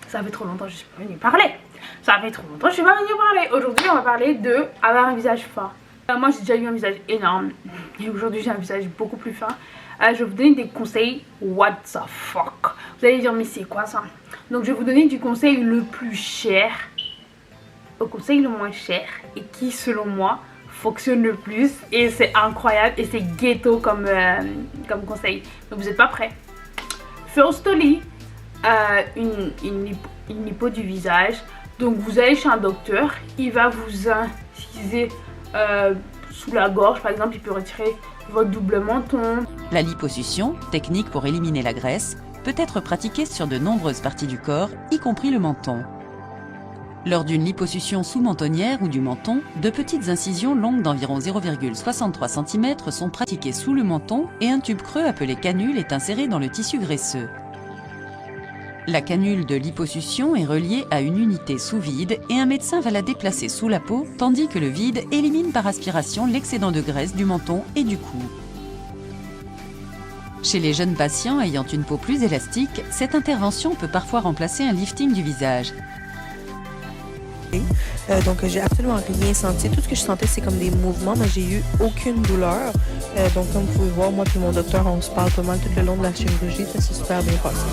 Ça fait trop longtemps que je suis pas venue parler. Ça fait trop longtemps que je suis pas venue parler. Aujourd'hui, on va parler de avoir un visage fin. Moi, j'ai déjà eu un visage énorme. Et aujourd'hui, j'ai un visage beaucoup plus fin. Je vais vous donner des conseils. What the fuck? Vous allez dire, mais c'est quoi ça? Donc, je vais vous donner du conseil le plus cher au conseil le moins cher. Et qui, selon moi, fonctionne le plus. Et c'est incroyable. Et c'est ghetto comme conseil. Donc, vous n'êtes pas prêts? Firstly, une lipo du visage. Donc vous allez chez un docteur, il va vous inciser sous la gorge, par exemple, il peut retirer votre double menton. La liposuction, technique pour éliminer la graisse, peut être pratiquée sur de nombreuses parties du corps, y compris le menton. Lors d'une liposuction sous-mentonnière ou du menton, de petites incisions longues d'environ 0,63 cm sont pratiquées sous le menton et un tube creux appelé canule est inséré dans le tissu graisseux. La canule de liposuction est reliée à une unité sous vide et un médecin va la déplacer sous la peau, tandis que le vide élimine par aspiration l'excédent de graisse du menton et du cou. Chez les jeunes patients ayant une peau plus élastique, cette intervention peut parfois remplacer un lifting du visage. Donc j'ai absolument rien senti. Tout ce que je sentais, c'est comme des mouvements, mais j'ai eu aucune douleur. Donc comme vous pouvez voir, moi et mon docteur, on se parle pas mal tout le long de la chirurgie. Ça s'est super bien passé.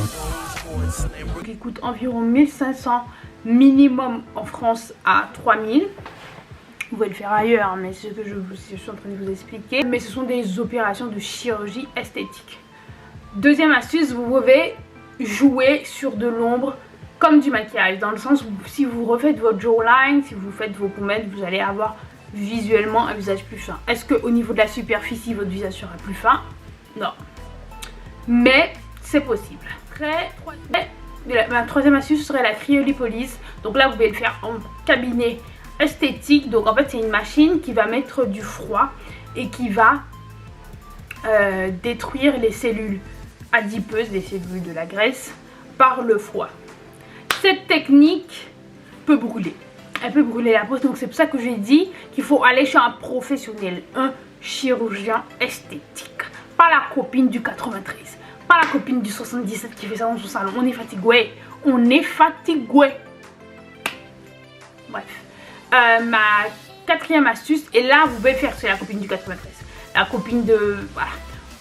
Donc il coûte environ 1500 minimum en France à 3000. Vous pouvez le faire ailleurs, mais c'est ce que je suis en train de vous expliquer. Mais ce sont des opérations de chirurgie esthétique. Deuxième astuce, vous pouvez jouer sur de l'ombre comme du maquillage. Dans le sens où si vous refaites votre jawline, si vous faites vos pommettes, vous allez avoir visuellement un visage plus fin. Est-ce qu'au niveau de la superficie, votre visage sera plus fin? Non. Mais c'est possible. Ma troisième astuce serait la cryolipolyse. Donc là vous pouvez le faire en cabinet esthétique. Donc en fait c'est une machine qui va mettre du froid et qui va détruire les cellules adipeuses, les cellules de la graisse par le froid. Cette technique peut brûler. Elle peut brûler la peau. Donc c'est pour ça que j'ai dit qu'il faut aller chez un professionnel, un chirurgien esthétique. Pas la copine du 93. Pas la copine du 77 qui fait ça dans son salon. On est fatigué. On est fatigué. Bref. Ma quatrième astuce. Et là, vous pouvez le faire chez la copine du 93. La copine de... Voilà.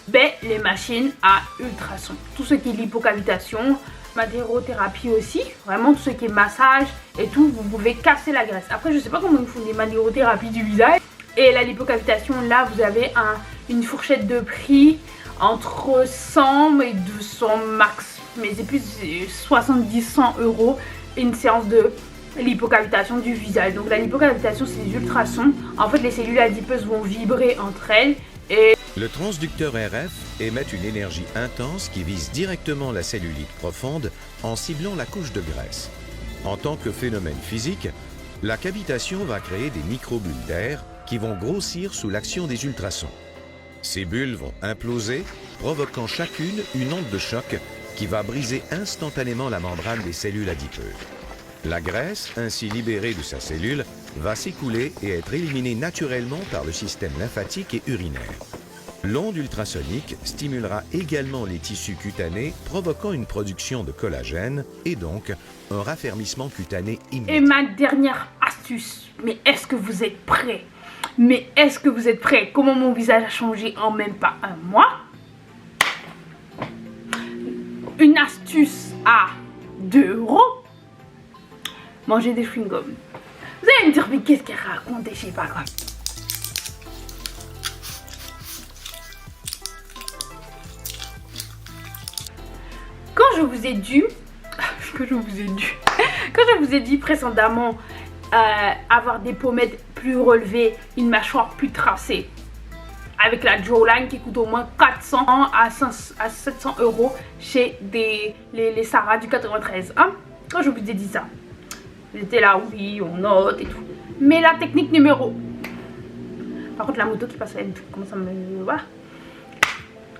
Ben, les machines à ultrasons. Tout ce qui est lipocavitation. Madérothérapie aussi. Vraiment, tout ce qui est massage et tout. Vous pouvez casser la graisse. Après, je sais pas comment ils font des madérothérapies du visage. Et la lipocavitation, là, vous avez une fourchette de prix entre 100 et 200 max, mais c'est plus 70-100 € une séance de lipocavitation du visage. Donc la lipocavitation, c'est des ultrasons. En fait, les cellules adipeuses vont vibrer entre elles et... Le transducteur RF émet une énergie intense qui vise directement la cellulite profonde en ciblant la couche de graisse. En tant que phénomène physique, la cavitation va créer des microbules d'air qui vont grossir sous l'action des ultrasons. Ces bulles vont imploser, provoquant chacune une onde de choc qui va briser instantanément la membrane des cellules adipeuses. La graisse, ainsi libérée de sa cellule, va s'écouler et être éliminée naturellement par le système lymphatique et urinaire. L'onde ultrasonique stimulera également les tissus cutanés, provoquant une production de collagène et donc un raffermissement cutané immédiat. Et ma dernière astuce, mais est-ce que vous êtes prêts? Mais est-ce que vous êtes prêts? Comment mon visage a changé en même pas un mois? Une astuce à 2 €. Manger des chewing-gums. Vous allez me dire, mais qu'est-ce qu'elle raconte? Je sais pas quoi. Quand je vous ai dit précédemment avoir des pommettes plus relevées, une mâchoire plus tracée, avec la jawline qui coûte au moins 400 à 700 € chez les Sarah du 93. Hein? Quand je vous ai dit ça, vous étiez là, oui, on note et tout. Mais la technique numéro... Par contre, la moto qui passe, elle commence à me... Voilà.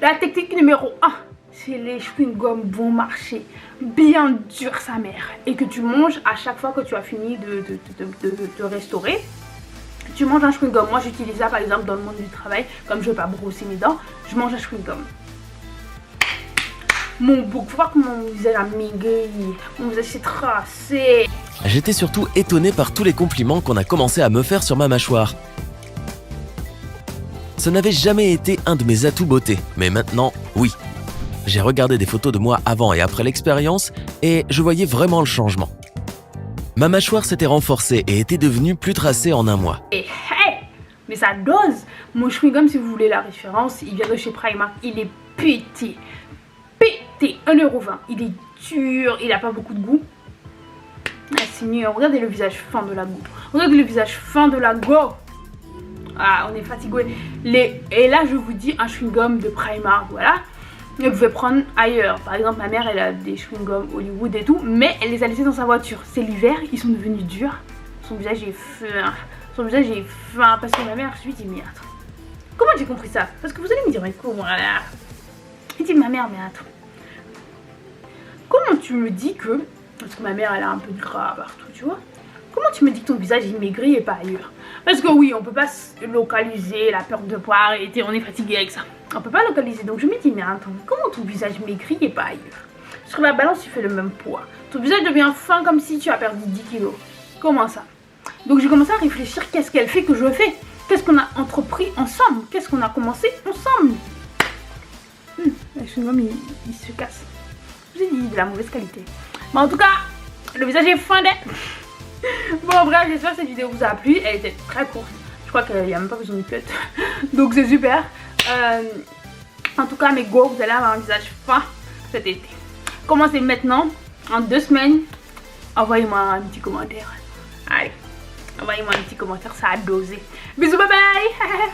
La technique numéro 1, c'est les chewing-gums vont marcher bien dur sa mère. Et que tu manges à chaque fois que tu as fini de restaurer. Tu manges un chewing-gum. Moi, j'utilise ça par exemple dans le monde du travail. Comme je ne veux pas brosser mes dents, je mange un chewing-gum. Faut voir comment mon visage a maigri. Mon visage s'est tracé. J'étais surtout étonné par tous les compliments qu'on a commencé à me faire sur ma mâchoire. Ce n'avait jamais été un de mes atouts beauté, mais maintenant, oui. J'ai regardé des photos de moi avant et après l'expérience et je voyais vraiment le changement. Ma mâchoire s'était renforcée et était devenue plus tracée en un mois. Et hey, mais ça dose. Mon chewing gum, si vous voulez la référence, il vient de chez Primark. Il est petit. Pété, 1,20 €. Il est dur, il a pas beaucoup de goût. Ah, c'est mieux. Regardez le visage fin de la go. Regardez le visage fin de la go. Ah, on est fatigué. Et là, je vous dis un chewing gum de Primark, voilà. Vous pouvez prendre ailleurs. Par exemple, ma mère, elle a des chewing-gums Hollywood et tout, mais elle les a laissés dans sa voiture. C'est l'hiver, ils sont devenus durs. Son visage est fin. Son visage est fin. Parce que ma mère, je lui dis, mais attends. Comment j'ai compris ça? Parce que vous allez me dire, mais comment là? Il dit, ma mère, mais attends. Comment tu me dis que... Parce que ma mère, elle a un peu de gras partout, tu vois. Comment tu me dis que ton visage est maigri et pas ailleurs? Parce que oui, on peut pas localiser la perte de poids, et on est fatigué avec ça. On peut pas localiser. Donc je me dis, mais attends, comment ton visage maigrit et pas ailleurs? Sur la balance, tu fais le même poids. Ton visage devient fin comme si tu as perdu 10 kilos. Comment ça? Donc j'ai commencé à réfléchir, qu'est-ce qu'elle fait que je fais? Qu'est-ce qu'on a entrepris ensemble? Qu'est-ce qu'on a commencé ensemble? Le chewing-gum, il se casse. J'ai dit de la mauvaise qualité. Mais en tout cas, le visage est fin d'être. Bon bref, j'espère que cette vidéo vous a plu. Elle était très courte. Je crois qu'il n'y a même pas besoin de cut. Donc c'est super. En tout cas, mes go, vous allez avoir un visage fin cet été. Commencez maintenant. En 2 semaines, envoyez-moi un petit commentaire. Allez, envoyez-moi un petit commentaire, ça a dosé. Bisous, bye bye.